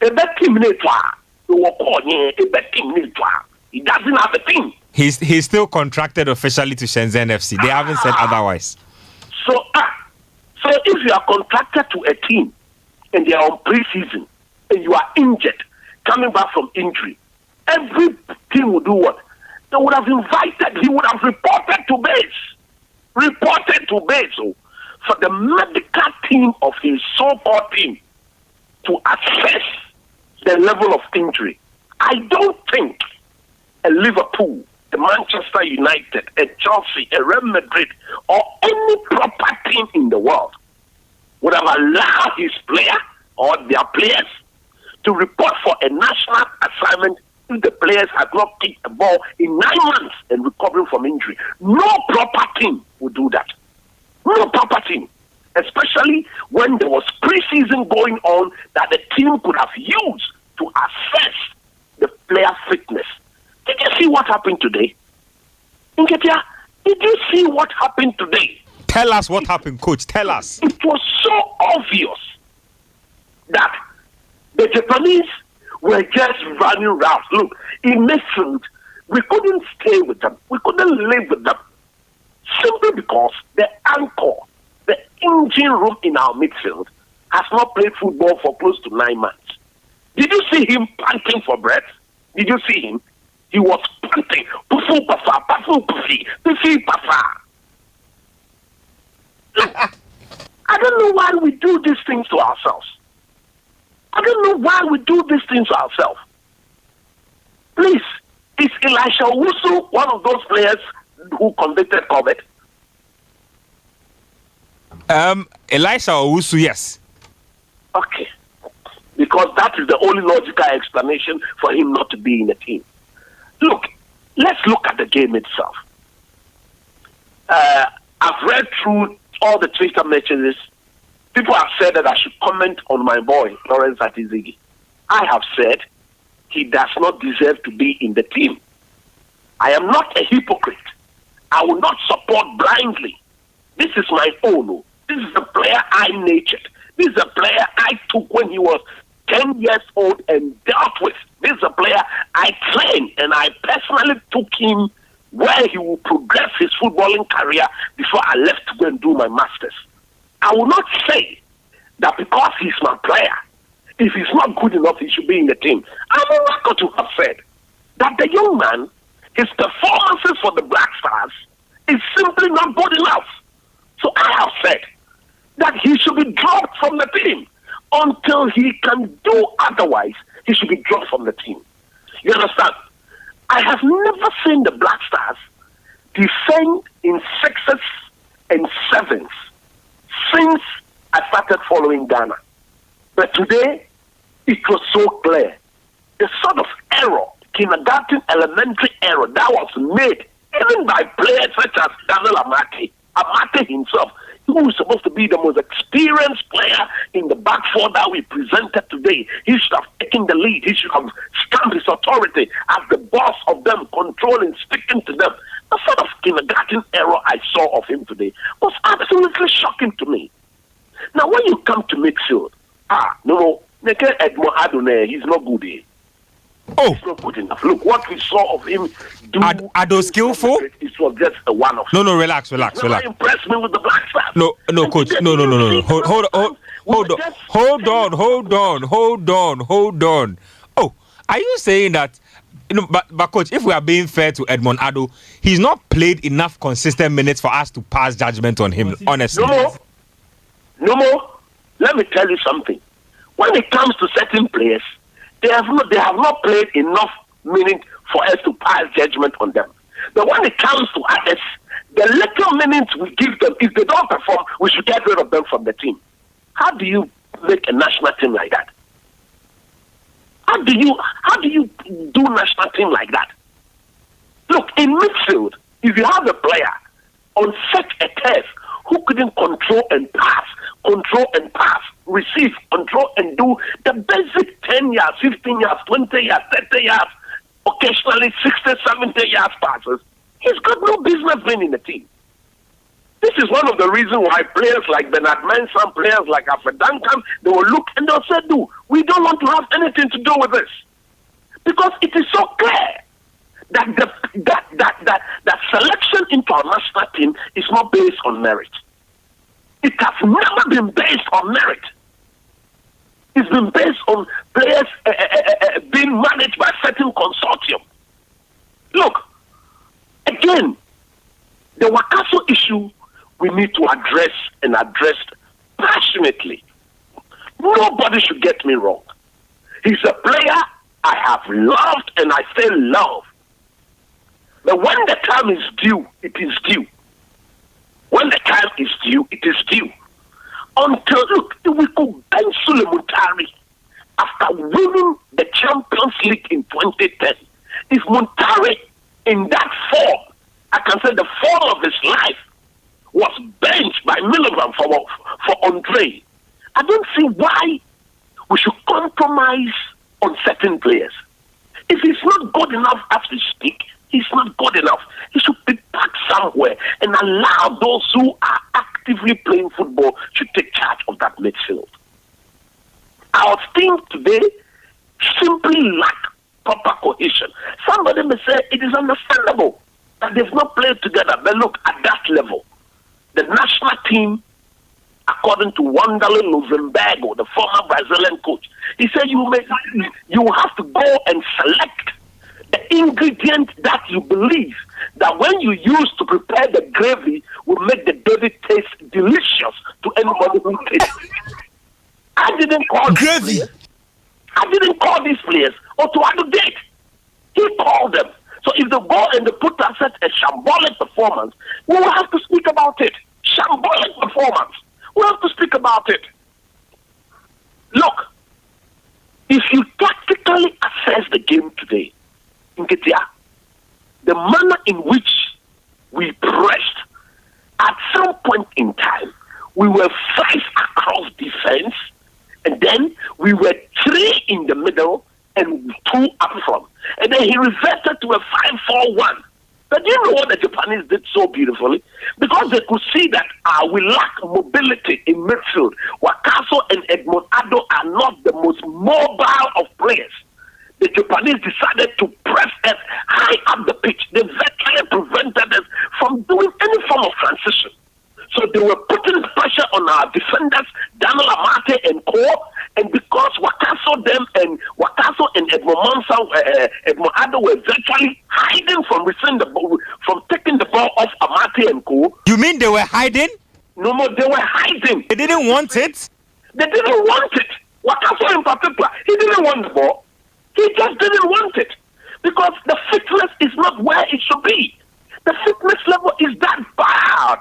A bet team netwa. He doesn't have a team. He's still contracted officially to Shenzhen FC. They haven't said otherwise. So if you are contracted to a team and they are on pre-season and you are injured, coming back from injury, every team would do what? They would have invited, he would have reported to base. So for the medical team of his so-called team to assess the level of injury. I don't think a Liverpool, a Manchester United, a Chelsea, a Real Madrid, or any proper team in the world would have allowed his player or their players to report for a national assignment if the players had not kicked the ball in 9 months and recovering from injury. No proper team would do that. No proper team. Especially when there was pre-season going on that the team could have used to assess the player fitness. Did you see what happened today? Nketia, did you see what happened today? Tell us what happened, coach. Tell us. It was so obvious that the Japanese were just running routes. Look, in midfield, we couldn't stay with them. We couldn't live with them. Simply because the anchor, the engine room in our midfield, has not played football for close to 9 months. Did you see him panting for breath? Did you see him? He was panting. Pufu pafa, pafu pufi, pufi pafa. I don't know why we do these things to ourselves. Please, is Elisha Owusu one of those players who convicted COVID? Elisha Owusu, yes. Okay. Because that is the only logical explanation for him not to be in the team. Look, let's look at the game itself. I've read through all the Twitter messages. People have said that I should comment on my boy, Lawrence Atizigi. I have said he does not deserve to be in the team. I am not a hypocrite. I will not support blindly. This is my own. This is the player I nurtured. This is a player I took when he was 10 years old and dealt with. This is a player I trained, and I personally took him where he will progress his footballing career before I left to go and do my masters. I will not say that because he's my player, if he's not good enough, he should be in the team. I'm on record to have said that the young man, his performances for the Black Stars is simply not good enough. So I have said that he should be dropped from the team. Until he can do otherwise, he should be dropped from the team. You understand? I have never seen the Black Stars defend in 6s and 7s since I started following Ghana. But today, it was so clear. The sort of error, kindergarten elementary error that was made even by players such as Daniel Amate himself, who is supposed to be the most experienced player in the back four that we presented today. He should have taken the lead. He should have stamped his authority as the boss of them, controlling, speaking to them. The sort of kindergarten error I saw of him today was absolutely shocking to me. Now, when you come to midfield, Edmond Adonai, he's not good here. Oh, it's not good enough. Look, what we saw of him do. Are those skillful? It was just a one-off. No, relax. Impressed me with the Black Stars. No, coach. No. Hold on. Oh, are you saying that? But coach, if we are being fair to Edmond Ado, he's not played enough consistent minutes for us to pass judgment on him. Honestly, no more. Let me tell you something. When it comes to certain players, they have not played enough minutes for us to pass judgment on them. But when it comes to others, the little minutes we give them, if they don't perform, we should get rid of them from the team. How do you make a national team like that? How do you do national team like that? Look, in midfield, if you have a player on such a turf who couldn't control and pass, receive, control and do the basic 10 yards, 15 yards, 20 yards, 30 yards, occasionally 60, 70 yards passes, he's got no business being in the team. This is one of the reasons why players like Bernard Mensah, players like Alfred Duncan, they will look and they'll say, "No, we don't want to have anything to do with this," because it is so clear that that selection into our national team is not based on merit. It has never been based on merit. It's been based on players being managed by certain consortium. Look, again, the Wakaso issue we need to address and address passionately. Nobody should get me wrong. He's a player I have loved and I still love. But when the time is due, it is due. When the time is due, it is due. Until, look, we could bench Sulley Muntari after winning the Champions League in 2010. If Muntari, in that form, I can say the form of his life, was benched by Miliband for Andre, I don't see why we should compromise on certain players. If he's not good enough as we speak, he's not good enough. He should be back somewhere and allow those who are actively playing football to take charge of that midfield. Our team today simply lack proper cohesion. Somebody may say it is understandable that they've not played together, but look, at that level, the national team, according to Wanderlei Luxemburgo, the former Brazilian coach, he said you have to go and select the ingredient that you believe that when you use to prepare the gravy will make the gravy taste delicious to anybody who tastes it. I didn't call gravy. I didn't call these players Otuado did. He called them. So if they go and they put aside a shambolic performance, we will have to speak about it. Shambolic performance. We have to speak about it. Look, if you tactically assess the game today, in Ketia, the manner in which we pressed, at some point in time, we were 5 across defense, and then we were 3 in the middle and 2 up front. And then he reverted to a 5-4-1. But you know what the Japanese did so beautifully? Because they could see that we lack mobility in midfield. Wakaso and Edmond Addo are not the most mobile of players. The Japanese decided to press us high up the pitch. They virtually prevented us from doing any form of transition. So they were putting pressure on our defenders, Daniel Amate and Co. And because Wakaso and Edmond Addo were virtually hiding from receiving the ball, from taking the ball off Amate and Co. You mean they were hiding? No, they were hiding. They didn't want it? They didn't want it. Wakaso in particular, he didn't want the ball. He just didn't want it. Because the fitness is not where it should be. The fitness level is that bad.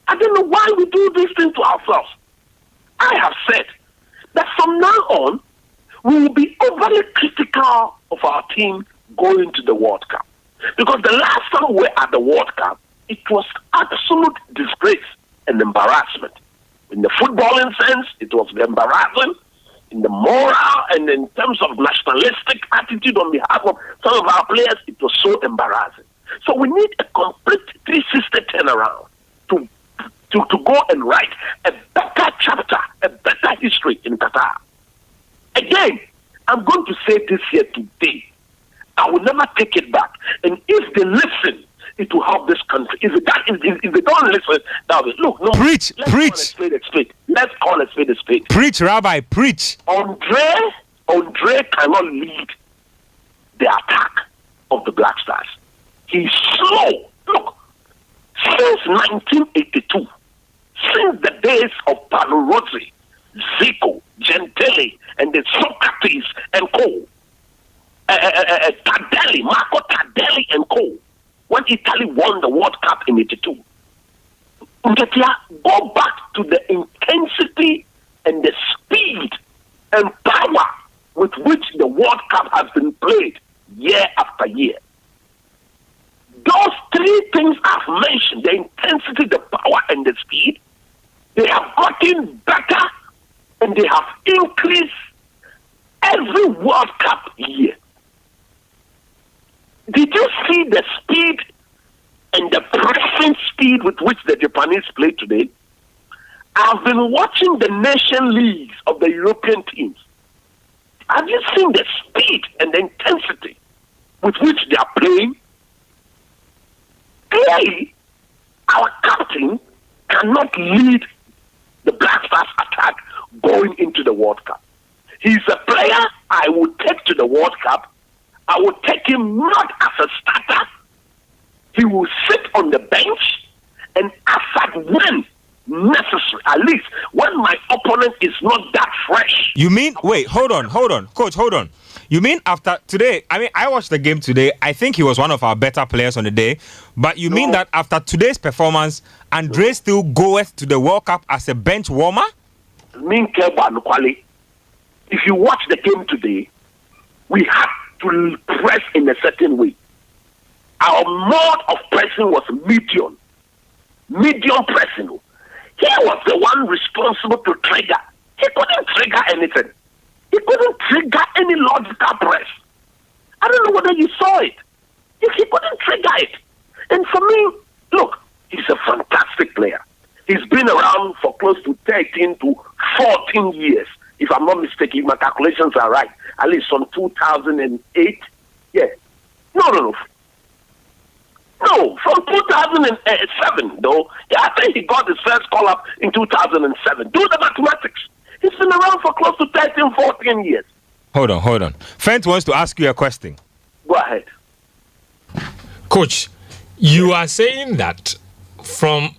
I don't know why we do these things to ourselves. I have said that from now on, we will be overly critical of our team going to the World Cup. Because the last time we were at the World Cup, it was absolute disgrace and embarrassment. In the footballing sense, it was embarrassing. In the moral and in terms of nationalistic attitude on behalf of some of our players, it was so embarrassing. So we need a complete 360 turnaround to go and write a better chapter, a better history in Qatar. Again, I'm going to say this here today. I will never take it back. And if they listen, it will help this country. If they don't listen, that will look. No, preach. Let's call a spade. Preach, Rabbi, preach. Andre cannot lead the attack of the Black Stars. He's slow. Look, since 1982, since the days of Paolo Rossi, Zico, Gentili, and the Socrates and Co. Marco Tardelli and Co. When Italy won the World Cup in 82. Nketia, go back to the intensity and the speed and power with which the World Cup has been played year after year. Those 3 things I've mentioned, the intensity, the power, and the speed, they have gotten better and they have increased every World Cup year. Did you see the speed and the pressing speed with which the Japanese play today, I've been watching the nation leagues of the European teams. Have you seen the speed and the intensity with which they are playing? Clearly, our captain cannot lead the Black Stars attack going into the World Cup. He's a player I would take to the World Cup. I would take him not as a starter. He will sit on the bench, and as at when necessary, at least when my opponent is not that fresh. You mean, wait, hold on, coach, hold on. You mean after today? I mean, I watched the game today. I think he was one of our better players on the day. But you mean that after today's performance, Andre still goeth to the World Cup as a bench warmer? If you watch the game today, we had to press in a certain way. Our mode of pressing was medium pressing. He was the one responsible to trigger. He couldn't trigger anything. He couldn't trigger any logical press. I don't know whether you saw it. He couldn't trigger it. And for me, look, he's a fantastic player. He's been around for close to 13 to 14 years. If I'm not mistaken, if my calculations are right. At least from 2008. Yeah. No, from 2007, though. Yeah, I think he got his first call-up in 2007. Do the mathematics. He's been around for close to 13, 14 years. Hold on. Fent wants to ask you a question. Go ahead. Coach, you are saying that from